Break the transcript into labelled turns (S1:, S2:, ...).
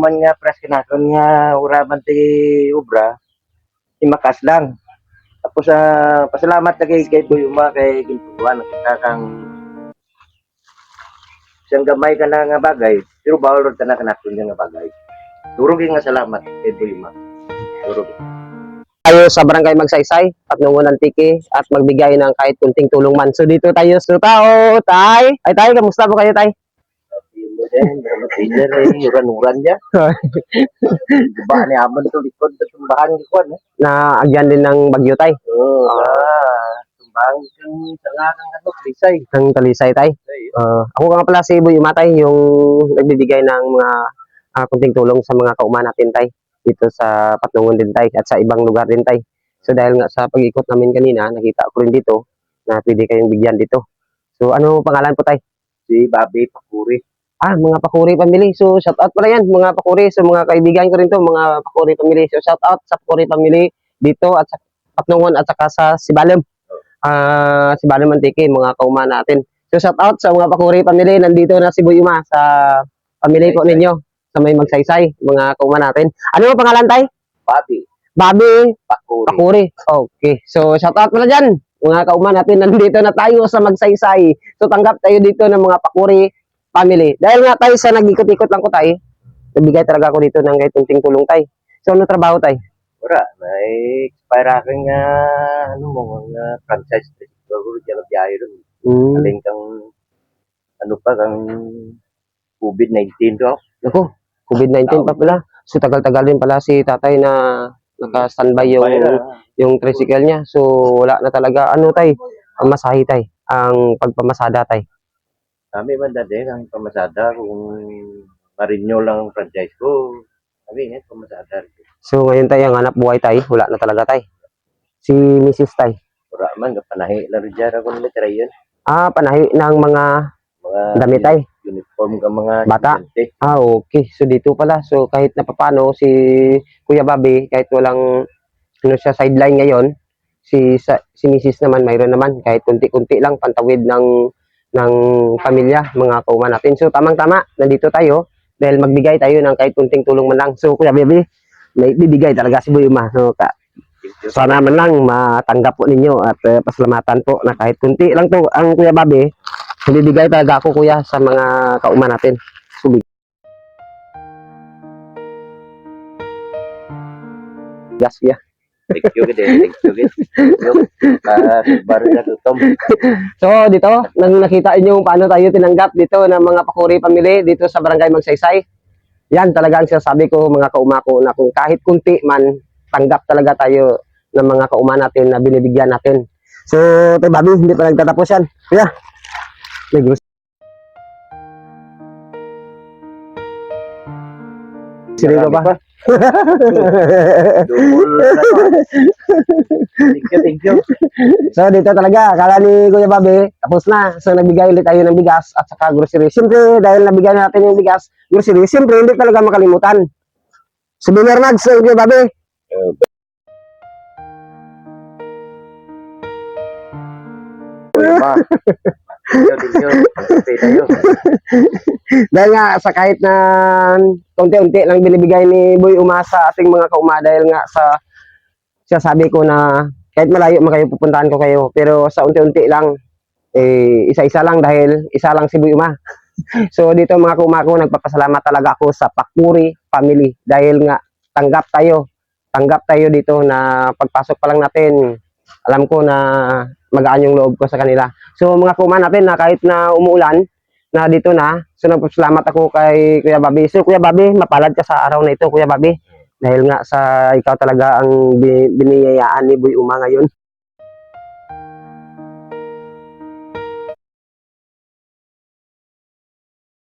S1: Man nga pres kinakon nga uraman ti obra, imakas lang. Tapos pasalamat na kay Boy Uma kay gintuan kita kang siyang gamay ka na nga bagay, pero bawal ka na kanakon nga bagay. Durog nga salamat kay Boy Uma. Durog.
S2: Tayo sa barangay Magsaysay at nungunan tiki at magbigay ng kahit kunting tulong man. So dito tayo sa tao, tay. Ay tay, kamusta po kayo tay?
S1: Mo din, leader uran-uran niya. Diba ni amon to likod sa tumbahan likod.
S2: Na agyan din ng bagyo tay.
S1: Tumbahan kang sanga kang ano, Talisay.
S2: Ng Talisay tay. Ako nga pala si Boy Umatay, yung nagbibigay ng mga kunting tulong sa mga kauma natin tay. Dito sa Patnungon din tay at sa ibang lugar din tay. So dahil nga sa pag-ikot namin kanina, nakita ko rin dito na pwede kayong bigyan dito. So ano pangalan po tay?
S1: Si Bobby Pakuri.
S2: Mga Pakuri family. So shout out pala yan mga Pakuri. So mga kaibigan ko rin to, mga Pakuri family. So shout out sa Pakuri family dito at sa Patnungon at saka sa Sibalem. Sibalem Antique, mga kauma natin. So shout out sa mga Pakuri family. Nandito na si Boy Uma sa family po ninyo. Sa may Magsaysay, mga kauma natin. Ano ang pangalan tay?
S1: Bobby
S2: Bobby
S1: Pakuri.
S2: Pakuri. Okay. So shout out pala dyan. Mga kauma natin, nandito na tayo sa Magsaysay. So tanggap tayo dito ng mga Pakuri family. Dahil nga tayo sa nag-ikot-ikot lang ko tayo, nagbigay talaga ako dito ng kahit kunting tulong tayo. So ano trabaho tayo?
S1: Ora, may expire aking ano mo, mga franchise. Siguro dyan na biyahe rin. Aling kang, ano pa, kang COVID-19 to.
S2: Ako, COVID-19 pa pala. So tagal-tagal din pala si tatay na naka-standby yung tricycle niya. So wala na talaga. Ano tay? Pamasahe tay. Ang pagpamasada tay.
S1: Kami man dati, ang pamasada, kung ma-renew lang ang franchise ko, kami pamasada.
S2: So ngayon tayo, ang hanap buhay tayo, wala na talaga tayo. Si Mrs. tay.
S1: Ora man, kapanahi lang rin dyan ako nila try yun.
S2: Panahi ng mga damit tay.
S1: Uniform ka mga
S2: Bata.
S1: estudyante.
S2: Okay. So dito pala. So kahit na papano si Kuya Bobby, kahit walang ano siya sideline ngayon, si Mrs. naman mayroon naman kahit kunti-kunti lang pantawid ng pamilya, mga kauma natin. So tamang-tama, nandito tayo dahil magbigay tayo ng kahit kunting tulong man lang. So Kuya Bobby, may bibigay talaga si Boy Uma. So sana man lang matanggap po ninyo at pasalamatan po na kahit kunti lang to ang Kuya Bobby. Bibigay talaga ako kuya sa mga kauma natin. So, gas kuya.
S1: Thank you, thank you. Baru na tutom.
S2: So dito, nang nakita niyo paano tayo tinanggap dito ng mga Pakuri family dito sa Barangay Magsaysay. Yan talaga ang sinasabi ko mga kauma ko na kung kahit kunti man, tanggap talaga tayo ng mga kauma natin na binibigyan natin. So, Tay Bobby, hindi pa nagtatapos yan. Kuya, may gusto. Sino ba?
S1: Thank you.
S2: So dito talaga, akala ni Kuya Bobby, tapos na. So nagbigay ulit tayo ng bigas at saka grocery. Siyempre, dahil nabigyan natin yung bigas, grocery, siyempre hindi talaga makalimutan. So Biner Mags, Kuya Bobby. Dahil nga sa kahit na unti-unti lang binibigay ni Boy Uma sa ating mga kauma, dahil nga sa sabi ko na kahit malayo man kayo pupuntahan ko kayo, pero sa unti-unti lang isa-isa lang dahil isa lang si Boy Uma. So dito mga kauma ko, nagpapasalamat talaga ako sa Pakuri family dahil nga tanggap tayo dito na pagpasok pa lang natin, alam ko na magaan yung loob ko sa kanila. So mga kauma natin na kahit na umuulan na dito na, so nagpapasalamat ako kay Kuya Bobby. So Kuya Bobby, mapalad ka sa araw na ito Kuya Bobby, dahil nga sa ikaw talaga ang biniyayaan ni Boy Uma ngayon.